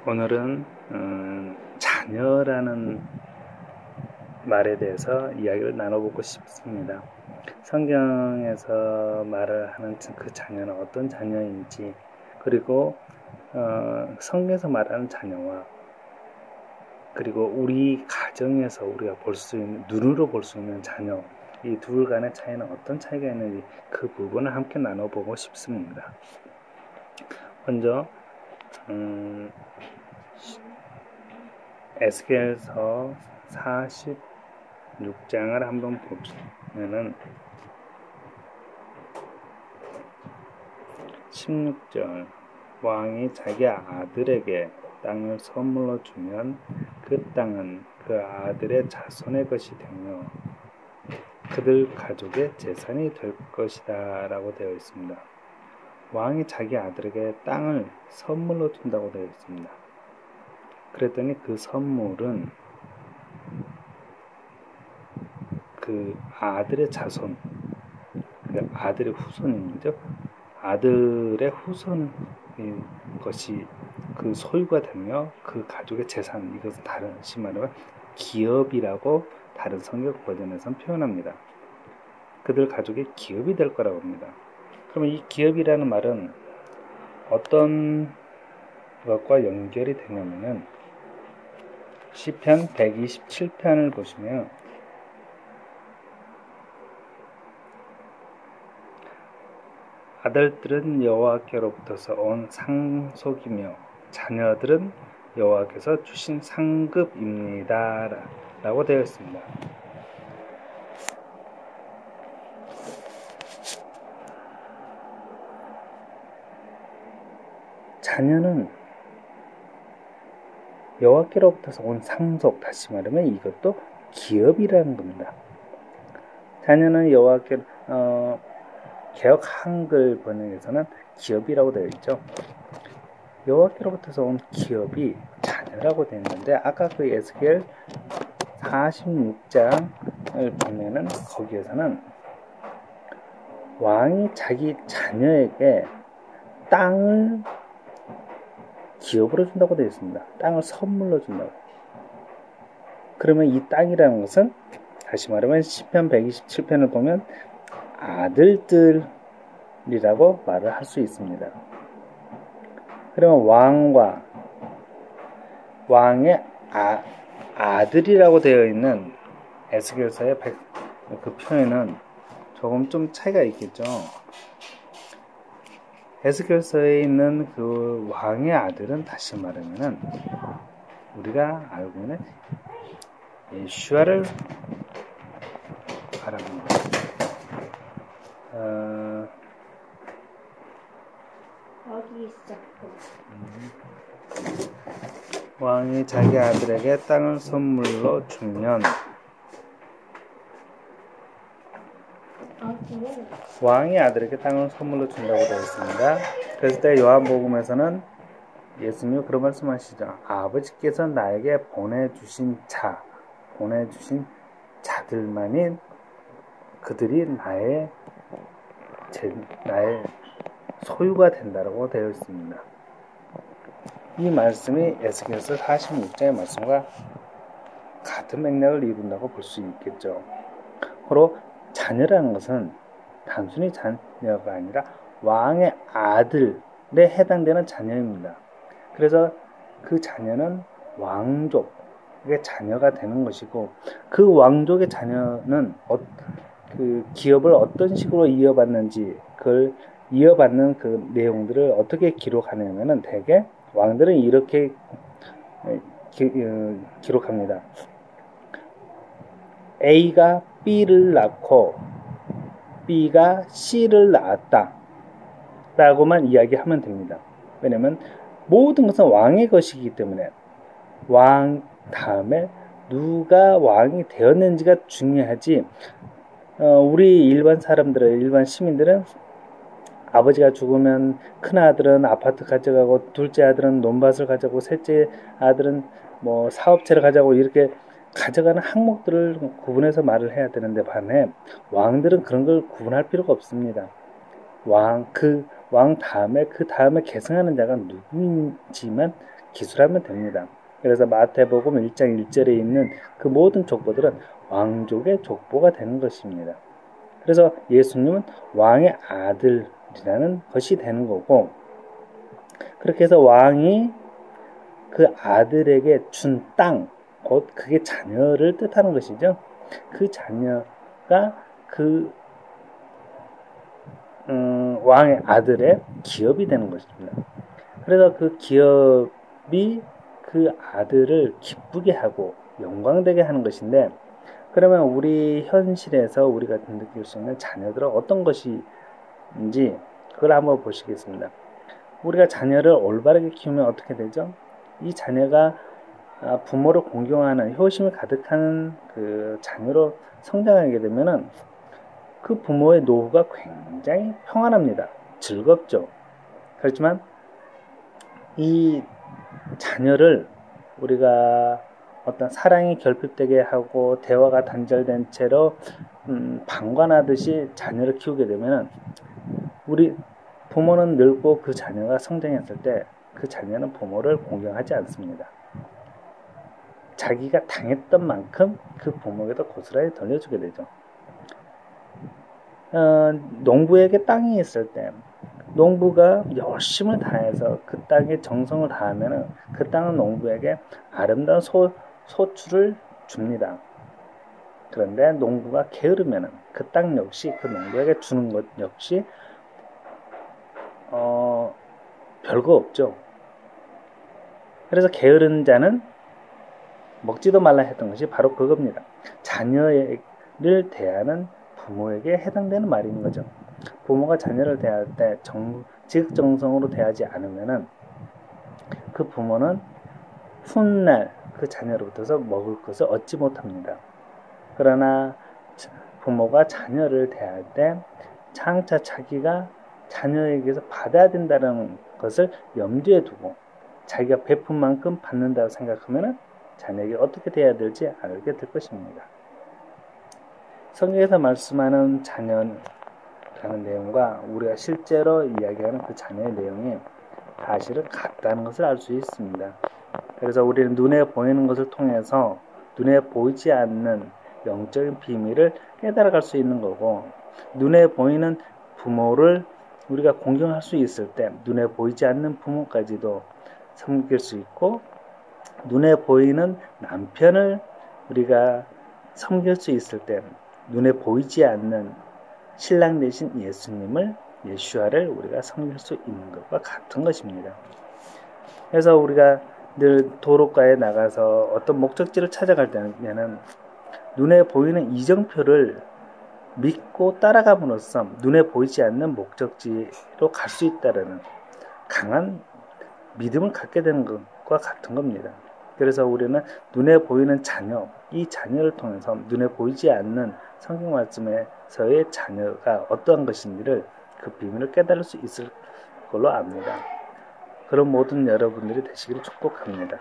오늘은 자녀라는 말에 대해서 이야기를 나눠보고 싶습니다. 성경에서 말을 하는 그 자녀는 어떤 자녀인지, 그리고 성경에서 말하는 자녀와 그리고 우리 가정에서 우리가 볼 수 있는, 눈으로 볼 수 있는 자녀, 이 둘 간의 차이는 어떤 차이가 있는지 그 부분을 함께 나눠보고 싶습니다. 먼저 에스겔서 46장을 한번 보면은 16절, 왕이 자기 아들에게 땅을 선물로 주면 그 땅은 그 아들의 자손의 것이 되며 그들 가족의 재산이 될 것이다 라고 되어 있습니다. 왕이 자기 아들에게 땅을 선물로 준다고 되어 있습니다. 그랬더니 그 선물은 그 아들의 자손, 그 아들의 후손이죠. 아들의 후손 것이 그 소유가 되며 그 가족의 재산, 이것은 다시 말하면 기업이라고 다른 성경 버전에서는 표현합니다. 그들 가족의 기업이 될 거라고 합니다. 그러면 이 기업이라는 말은 어떤 것과 연결이 되냐면은 시편 127편을 보시면 아들들은 여호와께로부터서 온 상속이며 자녀들은 여호와께서 주신 상급입니다 라고 되어 있습니다. 자녀는 여호와께로부터서 온 상속, 다시 말하면 이것도 기업이라는 겁니다. 자녀는 여호와께 개역 한글 번역에서는 기업이라고 되어 있죠. 여호와께로부터서 온 기업이 자녀라고 되어 있는데, 아까 그 에스겔 46장을 보면은 거기에서는 왕이 자기 자녀에게 땅을 기업으로 준다고 되어 있습니다. 땅을 선물로 준다고. 그러면 이 땅이라는 것은 다시 말하면 시편 127편을 보면 아들들이라고 말을 할 수 있습니다. 그러면 왕과 왕의 아들이라고 되어 있는 에스겔서의 그 표현은 조금 좀 차이가 있겠죠. 에스겔서에 있는 그 왕의 아들은 다시 말하면은 우리가 알고 있는 예수아를 말합니다. 여기 있어. 왕이 자기 아들에게 땅을 선물로 주면 왕이 아들에게 땅을 선물로 준다고 되어 있습니다. 그래서 때 요한복음에서는 예수님이 그런 말씀하시죠. 아버지께서 나에게 보내주신 자들만이 그들이 나의 소유가 된다고 되어 있습니다. 이 말씀이 에스겔서 46장의 말씀과 같은 맥락을 이룬다고 볼 수 있겠죠. 바로 자녀라는 것은 단순히 자녀가 아니라 왕의 아들에 해당되는 자녀입니다. 그래서 그 자녀는 왕족의 자녀가 되는 것이고, 그 왕족의 자녀는 그 기업을 어떤 식으로 이어받는지, 그걸 이어받는 그 내용들을 어떻게 기록하냐면은 대개 왕들은 이렇게 기록합니다. A가 B를 낳고 B가 C를 낳았다 라고만 이야기하면 됩니다. 왜냐면 모든 것은 왕의 것이기 때문에 왕 다음에 누가 왕이 되었는지가 중요하지, 우리 일반 시민들은 아버지가 죽으면 큰 아들은 아파트 가져가고, 둘째 아들은 논밭을 가져가고, 셋째 아들은 뭐 사업체를 가져가고, 이렇게 가져가는 항목들을 구분해서 말을 해야 되는데, 반해 왕들은 그런 걸 구분할 필요가 없습니다. 왕 다음에 그 다음에 계승하는 자가 누구인지만 기술하면 됩니다. 그래서 마태복음 1장 1절에 있는 그 모든 족보들은 왕족의 족보가 되는 것입니다. 그래서 예수님은 왕의 아들이라는 것이 되는 거고, 그렇게 해서 왕이 그 아들에게 준 땅, 곧 그게 자녀를 뜻하는 것이죠. 그 자녀가 그 왕의 아들의 기업이 되는 것입니다. 그래서 그 기업이 그 아들을 기쁘게 하고 영광되게 하는 것인데, 그러면 우리 현실에서 우리가 느낄 수 있는 자녀들은 어떤 것인지 그걸 한번 보시겠습니다. 우리가 자녀를 올바르게 키우면 어떻게 되죠? 이 자녀가 부모를 공경하는 효심이 가득한 그 자녀로 성장하게 되면은 그 부모의 노후가 굉장히 평안합니다. 즐겁죠. 그렇지만 이 자녀를 우리가 어떤 사랑이 결핍되게 하고 대화가 단절된 채로 방관하듯이 자녀를 키우게 되면 우리 부모는 늙고 그 자녀가 성장했을 때 그 자녀는 부모를 공경하지 않습니다. 자기가 당했던 만큼 그 부모에게도 고스란히 돌려주게 되죠. 농부에게 땅이 있을 때 농부가 열심을 다해서 그 땅에 정성을 다하면 그 땅은 농부에게 아름다운 소출을 줍니다. 그런데 농부가 게으르면 그 땅 역시 그 농부에게 주는 것 역시 별거 없죠. 그래서 게으른 자는 먹지도 말라 했던 것이 바로 그겁니다. 자녀를 대하는 부모에게 해당되는 말인 거죠. 부모가 자녀를 대할 때 지극정성으로 대하지 않으면은 그 부모는 훗날 그 자녀로부터 먹을 것을 얻지 못합니다. 그러나 부모가 자녀를 대할 때 장차 자기가 자녀에게서 받아야 된다는 것을 염두에 두고 자기가 베푼 만큼 받는다고 생각하면 자녀에게 어떻게 대해야 될지 알게 될 것입니다. 성경에서 말씀하는 자녀라는 내용과 우리가 실제로 이야기하는 그 자녀의 내용이 사실은 같다는 것을 알 수 있습니다. 그래서 우리는 눈에 보이는 것을 통해서 눈에 보이지 않는 영적인 비밀을 깨달아갈 수 있는 거고, 눈에 보이는 부모를 우리가 공경할 수 있을 때 눈에 보이지 않는 부모까지도 섬길 수 있고, 눈에 보이는 남편을 우리가 섬길 수 있을 때 눈에 보이지 않는 신랑 되신 예수아를 우리가 섬길 수 있는 것과 같은 것입니다. 그래서 우리가 늘 도로가에 나가서 어떤 목적지를 찾아갈 때는 눈에 보이는 이정표를 믿고 따라감으로써 눈에 보이지 않는 목적지로 갈 수 있다는 강한 믿음을 갖게 되는 것과 같은 겁니다. 그래서 우리는 눈에 보이는 자녀, 이 자녀를 통해서 눈에 보이지 않는 성경 말씀에서의 자녀가 어떠한 것인지를 그 비밀을 깨달을 수 있을 걸로 압니다. 그런 모든 여러분들이 되시기를 축복합니다.